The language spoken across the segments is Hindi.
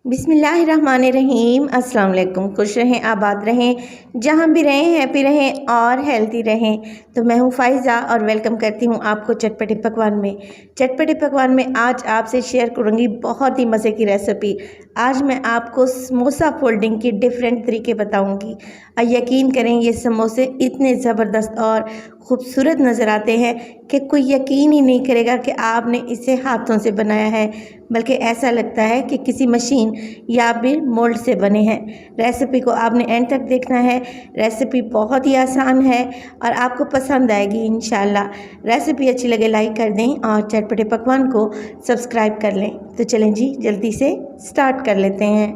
बिस्मिल्लाहिर्रहमानिर्रहीम। अस्सलाम वालेकुम। खुश रहें, आबाद रहें, जहाँ भी रहें हैप्पी रहें और हेल्दी रहें। तो मैं हूँ फ़ाइज़ा और वेलकम करती हूँ आपको चटपटे पकवान में। चटपटे पकवान में आज आपसे शेयर करूँगी बहुत ही मज़े की रेसिपी। आज मैं आपको समोसा फोल्डिंग की डिफरेंट तरीके बताऊँगी और यकीन करें ये समोसे इतने ज़बरदस्त और ख़ूबसूरत नज़र आते हैं कि कोई यकीन ही नहीं करेगा कि आपने इसे हाथों से बनाया है, बल्कि ऐसा लगता है कि किसी मशीन या फिर मोल्ड से बने हैं। रेसिपी को आपने एंड तक देखना है। रेसिपी बहुत ही आसान है और आपको पसंद आएगी इंशाल्लाह। रेसिपी अच्छी लगे लाइक कर दें और चटपटे पकवान को सब्सक्राइब कर लें। तो चलें जी जल्दी से स्टार्ट कर लेते हैं।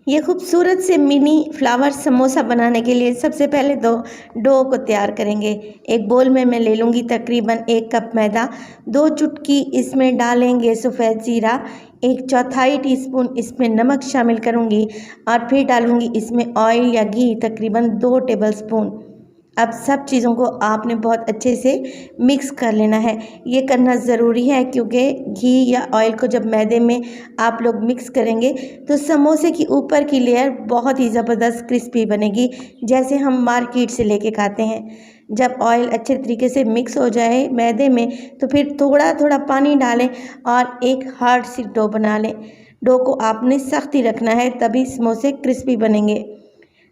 ये खूबसूरत से मिनी फ्लावर समोसा बनाने के लिए सबसे पहले तो डो को तैयार करेंगे। एक बोल में मैं ले लूँगी तकरीबन 1 कप मैदा। 2 चुटकी इसमें डालेंगे सफ़ेद ज़ीरा। 1/4 टीस्पून इसमें नमक शामिल करूँगी और फिर डालूँगी इसमें ऑयल या घी तकरीबन 2 टेबलस्पून। अब सब चीज़ों को आपने बहुत अच्छे से मिक्स कर लेना है। ये करना ज़रूरी है क्योंकि घी या ऑयल को जब मैदे में आप लोग मिक्स करेंगे तो समोसे की ऊपर की लेयर बहुत ही ज़बरदस्त क्रिस्पी बनेगी, जैसे हम मार्केट से लेके खाते हैं। जब ऑयल अच्छे तरीके से मिक्स हो जाए मैदे में तो फिर थोड़ा थोड़ा पानी डालें और एक हार्ड सी डो बना लें। डो को आपने सख्त ही रखना है, तभी समोसे क्रिस्पी बनेंगे।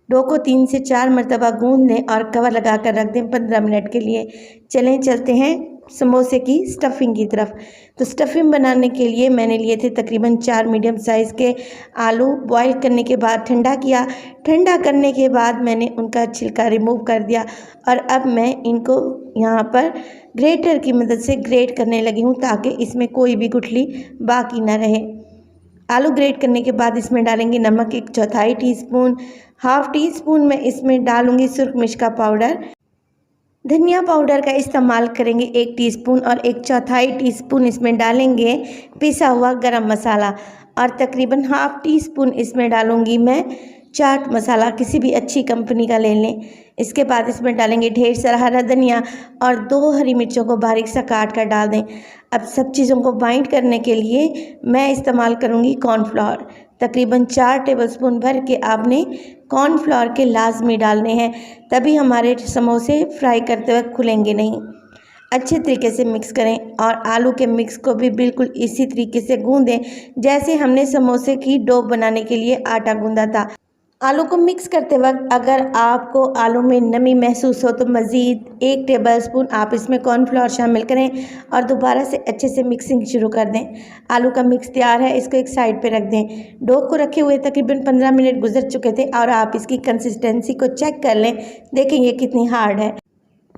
डो को 3 से 4 मरतबा गूंद दें और कवर लगा कर रख दें 15 मिनट के लिए। चलें चलते हैं समोसे की स्टफिंग की तरफ। तो स्टफिंग बनाने के लिए मैंने लिए थे तकरीबन 4 मीडियम साइज़ के आलू। बॉईल करने के बाद ठंडा किया। ठंडा करने के बाद मैंने उनका छिलका रिमूव कर दिया और अब मैं इनको यहाँ पर ग्रेटर की मदद से ग्रेट करने लगी हूँ ताकि इसमें कोई भी गुठली बाकी ना रहे। आलू ग्रेट करने के बाद इसमें डालेंगे नमक 1/4 टीस्पून। हाफ़ टी स्पून में इसमें डालूंगी सुरख मिर्च का पाउडर। धनिया पाउडर का इस्तेमाल करेंगे 1 टीस्पून और 1/4 टीस्पून इसमें डालेंगे पिसा हुआ गरम मसाला और तकरीबन हाफ़ टी स्पून इसमें डालूंगी मैं चाट मसाला, किसी भी अच्छी कंपनी का ले लें। इसके बाद इसमें डालेंगे ढेर सारा हरा धनिया और 2 हरी मिर्चों को बारीक सा काट कर डाल दें। अब सब चीज़ों को बाइंड करने के लिए मैं इस्तेमाल करूंगी कॉर्नफ्लोर। तकरीबन 4 टेबलस्पून भर के आपने कॉर्नफ्लोर के लाजमी डालने हैं, तभी हमारे समोसे फ्राई करते वक्त खुलेंगे नहीं। अच्छे तरीके से मिक्स करें और आलू के मिक्स को भी बिल्कुल इसी तरीके से गूंदें जैसे हमने समोसे की डो बनाने के लिए आटा गूंदा था। आलू को मिक्स करते वक्त अगर आपको आलू में नमी महसूस हो तो मज़ीद 1 टेबलस्पून आप इसमें कॉर्नफ्लोर शामिल करें और दोबारा से अच्छे से मिक्सिंग शुरू कर दें। आलू का मिक्स तैयार है, इसको एक साइड पे रख दें। डो को रखे हुए तकरीबन 15 मिनट गुजर चुके थे और आप इसकी कंसिस्टेंसी को चेक कर लें। देखें ये कितनी हार्ड है।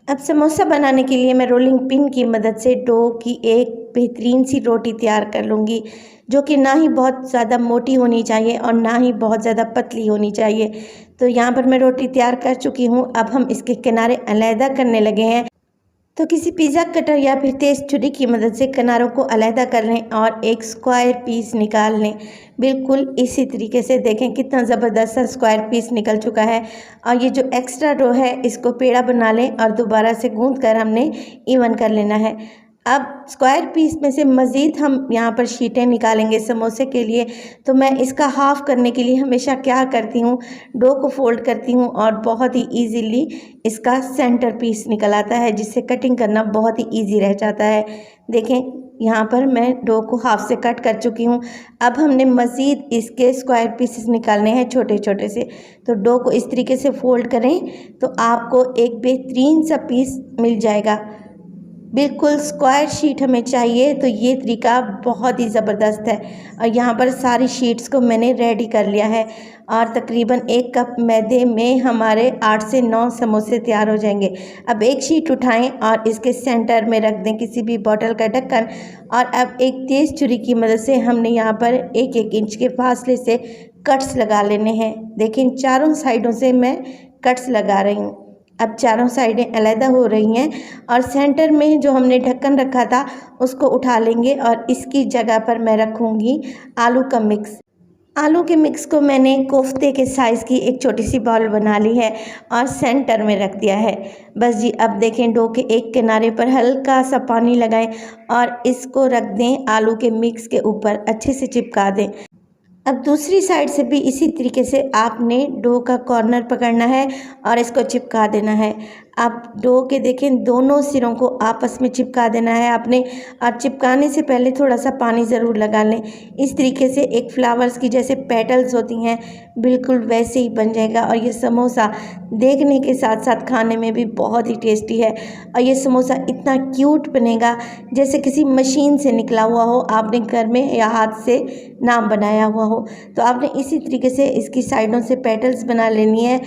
अब समोसा बनाने के लिए मैं रोलिंग पिन की मदद से डो की एक बेहतरीन सी रोटी तैयार कर लूँगी, जो कि ना ही बहुत ज़्यादा मोटी होनी चाहिए और ना ही बहुत ज़्यादा पतली होनी चाहिए। तो यहाँ पर मैं रोटी तैयार कर चुकी हूँ। अब हम इसके किनारे अलहदा करने लगे हैं। तो किसी पिज़्ज़ा कटर या फिर तेज़ छुरी की मदद से किनारों को अलहदा कर लें और एक स्क्वायर पीस निकाल लें। बिल्कुल इसी तरीके से देखें कितना ज़बरदस्त सा स्क्वायर पीस निकल चुका है। और ये जो एक्स्ट्रा डो है इसको पेड़ा बना लें और दोबारा से गूंद कर हमने इवन कर लेना है। अब स्क्वायर पीस में से मज़ीद हम यहाँ पर शीटें निकालेंगे समोसे के लिए। तो मैं इसका हाफ़ करने के लिए हमेशा क्या करती हूँ, डो को फोल्ड करती हूँ और बहुत ही इजीली इसका सेंटर पीस निकल आता है, जिससे कटिंग करना बहुत ही इजी रह जाता है। देखें यहाँ पर मैं डो को हाफ़ से कट कर चुकी हूँ। अब हमने मज़ीद इसके स्क्वायर पीसेस निकालने हैं छोटे छोटे से। तो डो को इस तरीके से फोल्ड करें तो आपको एक बेहतरीन सा पीस मिल जाएगा। बिल्कुल स्क्वायर शीट हमें चाहिए, तो ये तरीका बहुत ही ज़बरदस्त है। और यहाँ पर सारी शीट्स को मैंने रेडी कर लिया है और तकरीबन 1 कप मैदे में हमारे 8 से 9 समोसे तैयार हो जाएंगे। अब एक शीट उठाएं और इसके सेंटर में रख दें किसी भी बॉटल का ढक्कन और अब एक तेज़ छुरी की मदद से हमने यहाँ पर 1-1 इंच के फासले से कट्स लगा लेने हैं। देखें चारों साइडों से मैं कट्स लगा रही हूँ। अब चारों साइडें अलहदा हो रही हैं और सेंटर में जो हमने ढक्कन रखा था उसको उठा लेंगे और इसकी जगह पर मैं रखूँगी आलू का मिक्स। आलू के मिक्स को मैंने कोफ्ते के साइज़ की एक छोटी सी बॉल बना ली है और सेंटर में रख दिया है। बस जी अब देखें डो के एक किनारे पर हल्का सा पानी लगाएं और इसको रख दें आलू के मिक्स के ऊपर, अच्छे से चिपका दें। अब दूसरी साइड से भी इसी तरीके से आपने डो का कॉर्नर पकड़ना है और इसको चिपका देना है। आप डो के देखें दोनों सिरों को आपस में चिपका देना है आपने, और चिपकाने से पहले थोड़ा सा पानी ज़रूर लगा लें। इस तरीके से एक फ्लावर्स की जैसे पेटल्स होती हैं बिल्कुल वैसे ही बन जाएगा। और ये समोसा देखने के साथ साथ खाने में भी बहुत ही टेस्टी है। और ये समोसा इतना क्यूट बनेगा जैसे किसी मशीन से निकला हुआ हो, आपने घर में या हाथ से ना बनाया हुआ हो। तो आपने इसी तरीके से इसकी साइडों से पेटल्स बना लेनी है।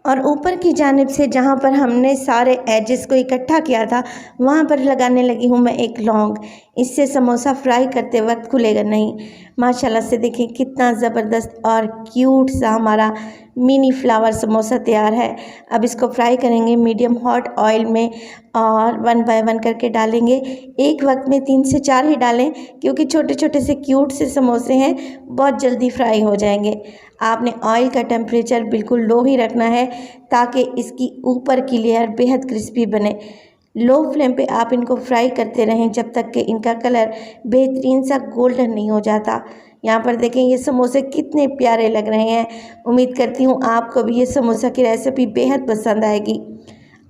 और ऊपर की जानिब से जहाँ पर हमने सारे एजेस को इकट्ठा किया था वहाँ पर लगाने लगी हूँ मैं एक लौंग। इससे समोसा फ्राई करते वक्त खुलेगा नहीं। माशाल्लाह से देखिए कितना ज़बरदस्त और क्यूट सा हमारा मिनी फ्लावर समोसा तैयार है। अब इसको फ्राई करेंगे मीडियम हॉट ऑयल में और 1 बाय 1 करके डालेंगे। एक वक्त में 3 से 4 ही डालें क्योंकि छोटे छोटे से क्यूट से समोसे हैं, बहुत जल्दी फ्राई हो जाएंगे। आपने ऑयल का टेम्परेचर बिल्कुल लो ही रखना है ताकि इसकी ऊपर की लेयर बेहद क्रिस्पी बने। लो फ्लेम पे आप इनको फ्राई करते रहें जब तक कि इनका कलर बेहतरीन सा गोल्डन नहीं हो जाता। यहाँ पर देखें ये समोसे कितने प्यारे लग रहे हैं। उम्मीद करती हूँ आपको भी ये समोसा की रेसिपी बेहद पसंद आएगी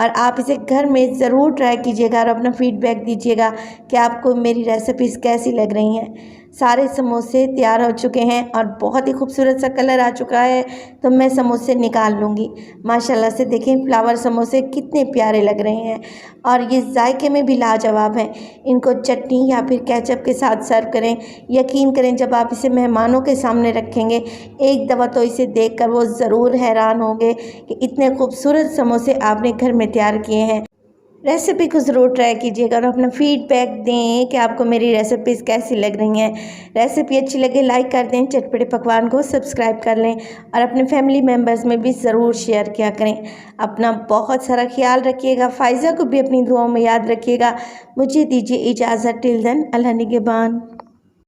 और आप इसे घर में ज़रूर ट्राई कीजिएगा और अपना फीडबैक दीजिएगा कि आपको मेरी रेसिपीज़ कैसी लग रही हैं। सारे समोसे तैयार हो चुके हैं और बहुत ही खूबसूरत सा कलर आ चुका है, तो मैं समोसे निकाल लूँगी। माशाल्लाह से देखें फ्लावर समोसे कितने प्यारे लग रहे हैं और ये जायके में भी लाजवाब हैं। इनको चटनी या फिर केचप के साथ सर्व करें। यकीन करें जब आप इसे मेहमानों के सामने रखेंगे एक दफ़ा तो इसे देखकर वो ज़रूर हैरान होंगे कि इतने खूबसूरत समोसे आपने घर में तैयार किए हैं। रेसिपी को ज़रूर ट्राई कीजिएगा और अपना फीडबैक दें कि आपको मेरी रेसिपीज़ कैसी लग रही हैं। रेसिपी अच्छी लगे लाइक कर दें, चटपटे पकवान को सब्सक्राइब कर लें और अपने फैमिली मेम्बर्स में भी ज़रूर शेयर किया करें। अपना बहुत सारा ख्याल रखिएगा। फ़ाइज़ा को भी अपनी दुआओं में याद रखिएगा। मुझे दीजिए इजाज़त। टिल देन अल्लाह निगहबान।